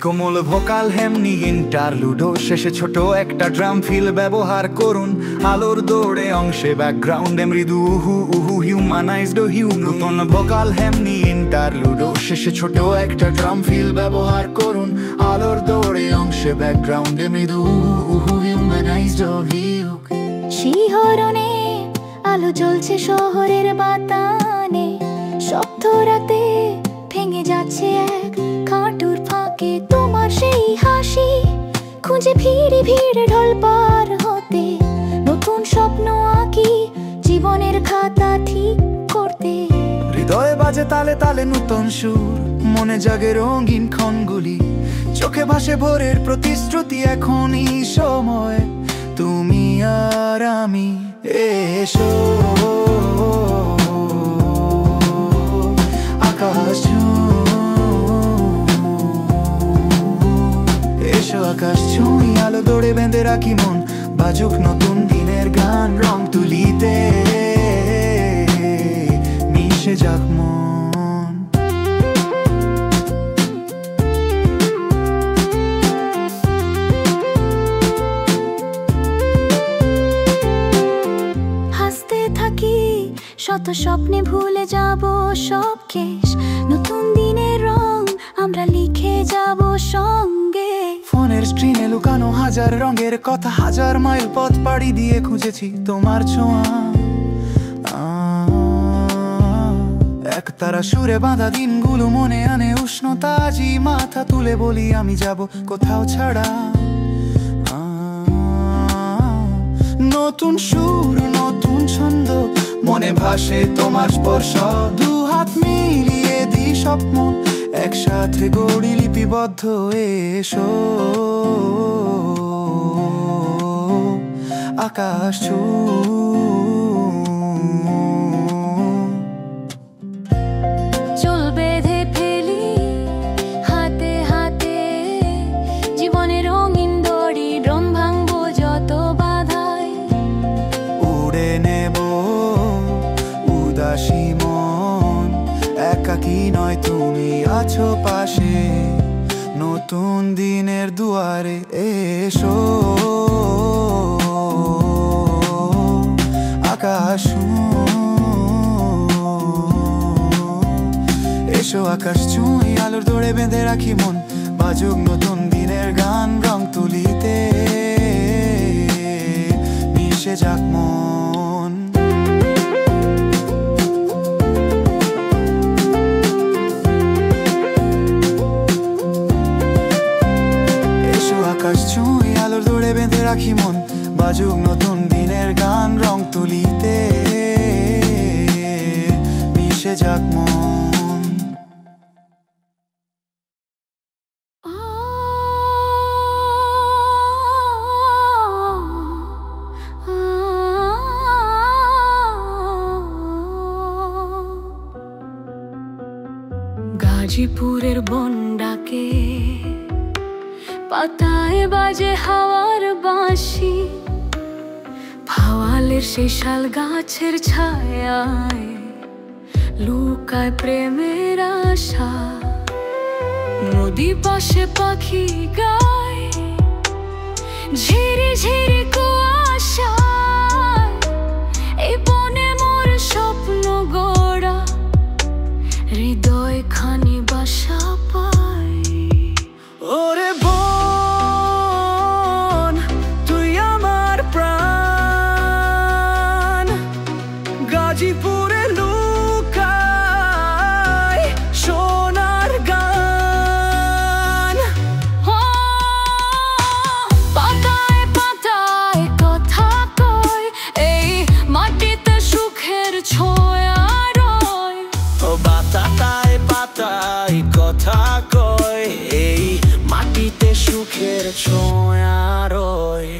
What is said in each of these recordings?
কোমল vocal হেমনি ইন্টারলুডো শেষে ছোট একটা ড্রাম ফিল ব্যবহার করুন। আলোর দৌড়ে অংশে ব্যাকগ্রাউন্ডে মৃদু উহু উহু হিউম্যানাইজড হিউ। নতুন ভোকাল হেমনি ইন্টারলুডো শেষে ছোট একটা ড্রাম ফিল ব্যবহার করুন। আলোর দৌড়ে অংশে ব্যাকগ্রাউন্ডে মৃদু উহু উহু হিউম্যানাইজড হিউ। শিহরণে আলো জ্বলছে শহরের বাতানে, শব্দ রাতে ভেঙে যাচ্ছে এক খাটুর ফাঁকে। তোমার সেই হাসি খুঁজে ফিরি ভিড়ে ঢল পার হতে, নতুন স্বপ্ন আঁকি জীবনের খাতা ঠিক করতে। হৃদয়ে বাজে তালে তালে নতুন সুর, মনে জাগে রঙিন ক্ষণগুলি, চোখে ভাসে ভোরের প্রতিশ্রুতি। এখনই সময় তুমি আর আমি, এসো আকাশ এসো আকাশ ছুঁই। আলো দৌড়ে বেঁধে রাখি মন, বাজুক নতুন দিনের গান। রং তুলিতে মিশে যাক মন। হাসতে থাকি শত স্বপ্নে, ভুলে যাব সব কেশ। নতুন দিনের রং আমরা লিখে যাব সঙ্গে। ফোনের স্ক্রিনে লুকানো হাজার রঙের কথা, হাজার মাইল পথ পাড়ি দিয়ে খুঁজেছি তোমার ছোঁয়া। এক তারা সুরে বাঁধা দিনগুলো মনে আনে উষ্ণতা। আজই মাথা তুলে বলি আমি যাব কোথাও ছাড়া। নতুন সুর নতুন ছন্দ মনে ভাসে তোমার স্পর্শ। দু হাত মিলিয়ে দি স্বপ্ন একসাথে গড়ি লিপিবদ্ধ। এসো আকাশ চুল বেঁধে ফেলি হাতে হাতে, জীবনের রঙিন দড়ি ড্রম ভাঙবো যত বাধায়। উড়ে নেব উদাসী মন, একাকী নয় তুমি আছো পাশে। নতুন দিনের দুয়ারে এসো আকাশ এসো আকাশ ছুঁই। আলোর দৌড়ে বেঁধে রাখি মন, বাজুক নতুন দিনের গান। রং তুলিতে মিশে যাক মন। এসো আকাশ ছুঁই। আলোর দৌড়ে বেঁধে রাখি মন, বাজুক নতুন দিনের গান। রং তুলিতে মিশে যাক মন। গাজীপুরের বন্ডাকে পাতায় বাজে হাওয়ার বাঁশি, ভাওয়ালের সেই শাল গাছের ছায়ায় লুকায় প্রেমের আশা। নদী পাশে পাখি গায় ঝিরি ঝিরি কুয়াশা, এই বনে মোর স্বপ্ন গড়া হৃদয় খানি বাসা পায়। ওরে বোন তুই আমার প্রাণ, গাজীপুরে লুকায় সোনার গান। পাতায় পাতায় কথা কয়, এই মাটিতে সুখের ছোঁয়া রয়। ও পাতায় পাতায় কথা কয়, এই মাটিতে সুখের ছোঁয়া রয়।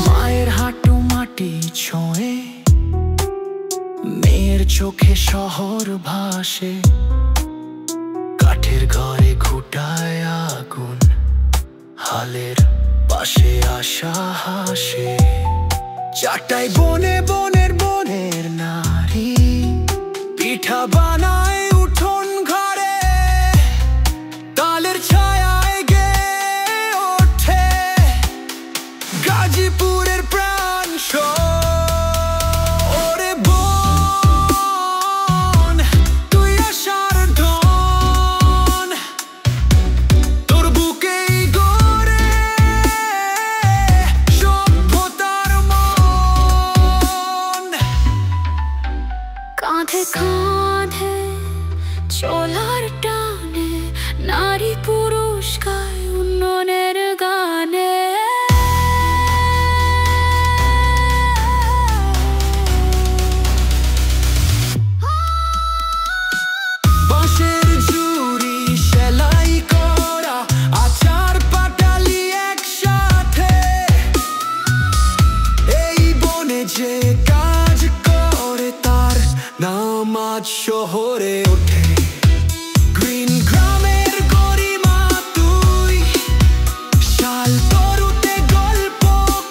মায়ের হাঁটু মাটি ছোঁয়ে, মেয়ের চোখে শহর ভাসে। কাঠের ঘরে ঘুরে খালের পাশে আশা হাসে, চাটাই বনে বনের বনের নারী পিঠা বানায় উঠোন ঘরে, তালের ছায়ায় গেয়ে ওঠে গাজীপুরের প্রাণ ওরে বোন, তুই আশার ধন, তোর বুকেই গড়ে সভ্যতার মন। কাঁধে কাঁধে চলার টানে নারী পুরুষ গায় উন্নয়নের গানে। বাঁশের ঝুড়ি সেলাই করা, আচার পাটালি একসাথে, এই বনে যে কাজ করে তার নাম আজ শহরে ওঠে। গ্রিন গ্রামের গরিমা তুই, শাল তরুতে গল্প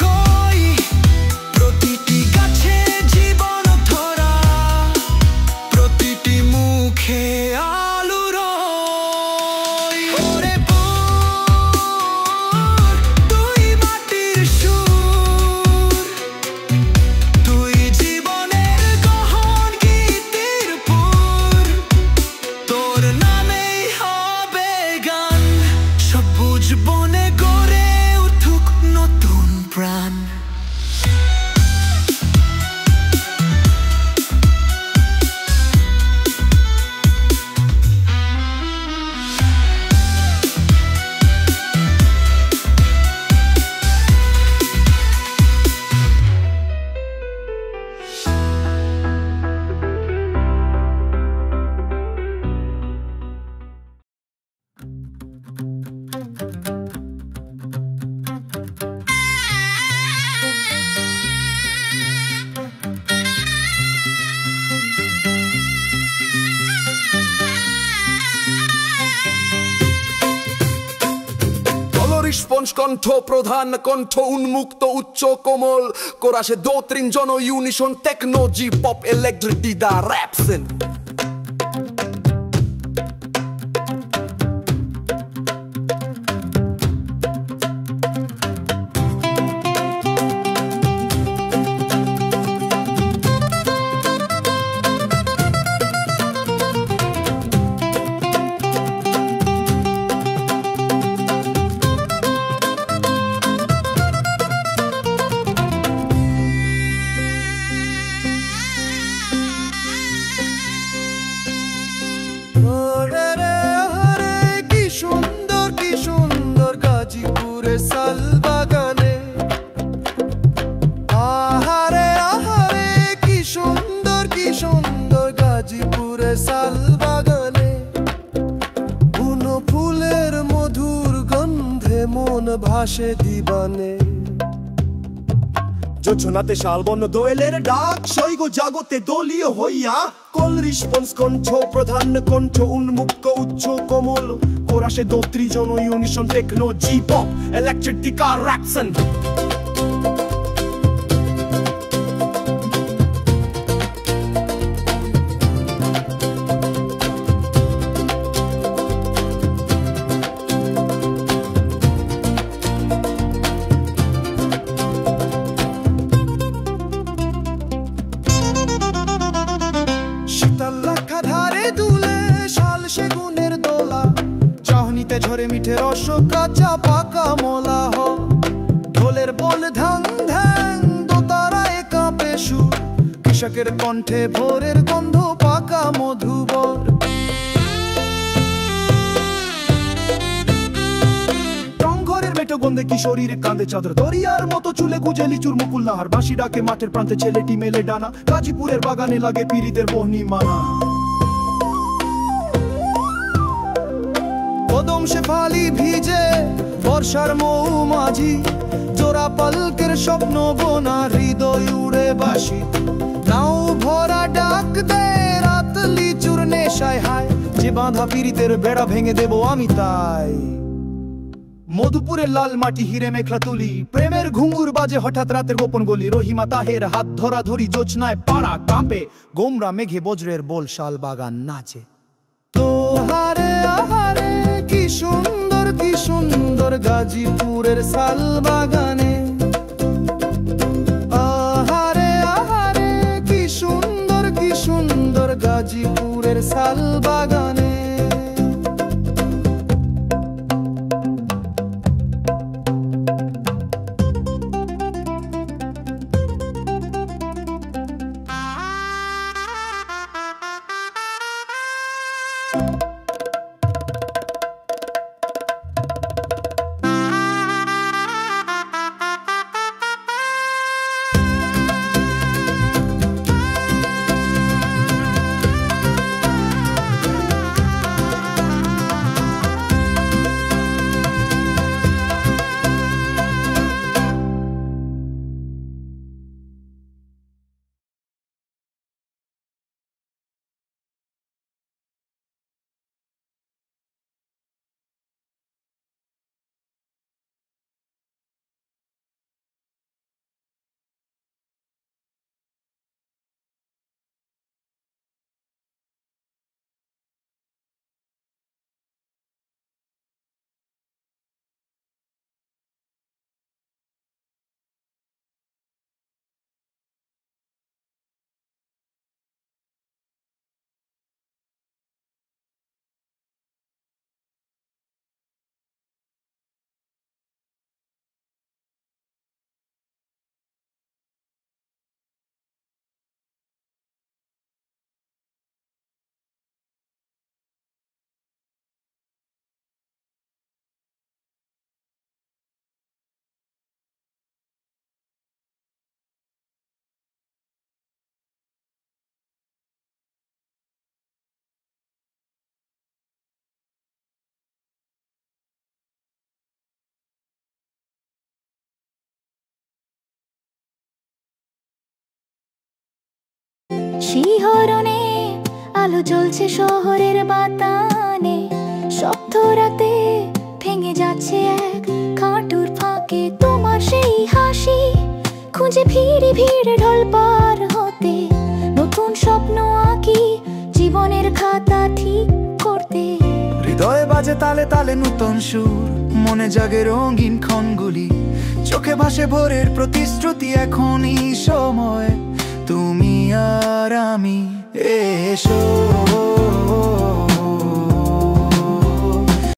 কই, প্রতিটি গাছে জীবন ধরা, প্রতিটি মুখে আলোর ওরে বোন, তুই মাটির সুর, তুই জীবনের গহন গীতির পুর, তোর নামেই হবে গান, সবুজ বনে গড়ে উঠুক নতুন প্রাণ। স্পঞ্জ কণ্ঠ প্রধান কণ্ঠ উন্মুক্ত উচ্চ কোমল কোরাসে দোত্রিন জন ইউনিশন টেকনোলজি পপ ইলেকট্রিক দিদা র্যাপসেন। ভাসে দিবানে যোজনাতে শালবন দোয়েলের ডাক সৈগ জাগতে দলীয় হইয়া কল রিসপন্স কণ্ঠ প্রধান কণ্ঠ উন্মুক্ত উচ্চ কোমল কোরাসে দোত্রি জন ইউনিশন টেকনোলজি পপ ইলেকট্রিক দিদা র্যাপসেন। ঝরে মিঠে রস কাঁচা পাকা মোলা হ ঢোলের বল ধাং ধাং দোতারায় কাঁপে সুর কৃষকের কণ্ঠে ভোরের গন্ধ পাকা মধুবর টংঘরের মেটো গন্ধে কিশোরীর কাঁধে চাদর দরিয়ার মতো চুলে গুজে লিচুর মুকুল নাহার বাঁশি ডাকে মাঠের প্রান্তে ছেলেটি মেলে ডানা গাজীপুরের বাগানে লাগে পীড়িতের বহনি মানা কদম শেফালি ভিজে বর্ষার মৌমাঝি জোড়া পালকের স্বপ্ন বোনা হৃদয় উড়ে বাসি নাও ভরা ডাক দে রাত লিচুর নেশায় হায় যে বাঁধা পীড়িতের বেড়া ভেঙে দেব আমি তাই মধুপুরের লাল মাটি হিরে মেখলা তুলি, প্রেমের ঘুঙুর বাজে হঠাৎ রাতের গোপন গলি। রহিমা তাহের হাত ধরা ধরি জোছনায় পাড়া কাঁপে, গোমরা মেঘে বজ্রের বল শাল বাগান নাচে। তোহারে আহারে কি সুন্দর গাজীপুরের শাল বাগানে। আহারে আহারে কি সুন্দর গাজীপুরের শাল বাগানে। শিহরণে আলো জ্বলছে শহরের বাতানে, শব্দ রাতে ভেঙে যাচ্ছে এক খাটুর ফাঁকে। তোমার সেই হাসি খুঁজে ফিরে ঢল পার হতে, নতুন স্বপ্ন আঁকি জীবনের খাতা ঠিক করতে। হৃদয়ে বাজে তালে তালে নূতন সুর, মনে জাগে রঙিন ক্ষণগুলি, চোখে ভাসে ভোরের প্রতিশ্রুতি। এখনই সময় তুমি আর আমি, এসো।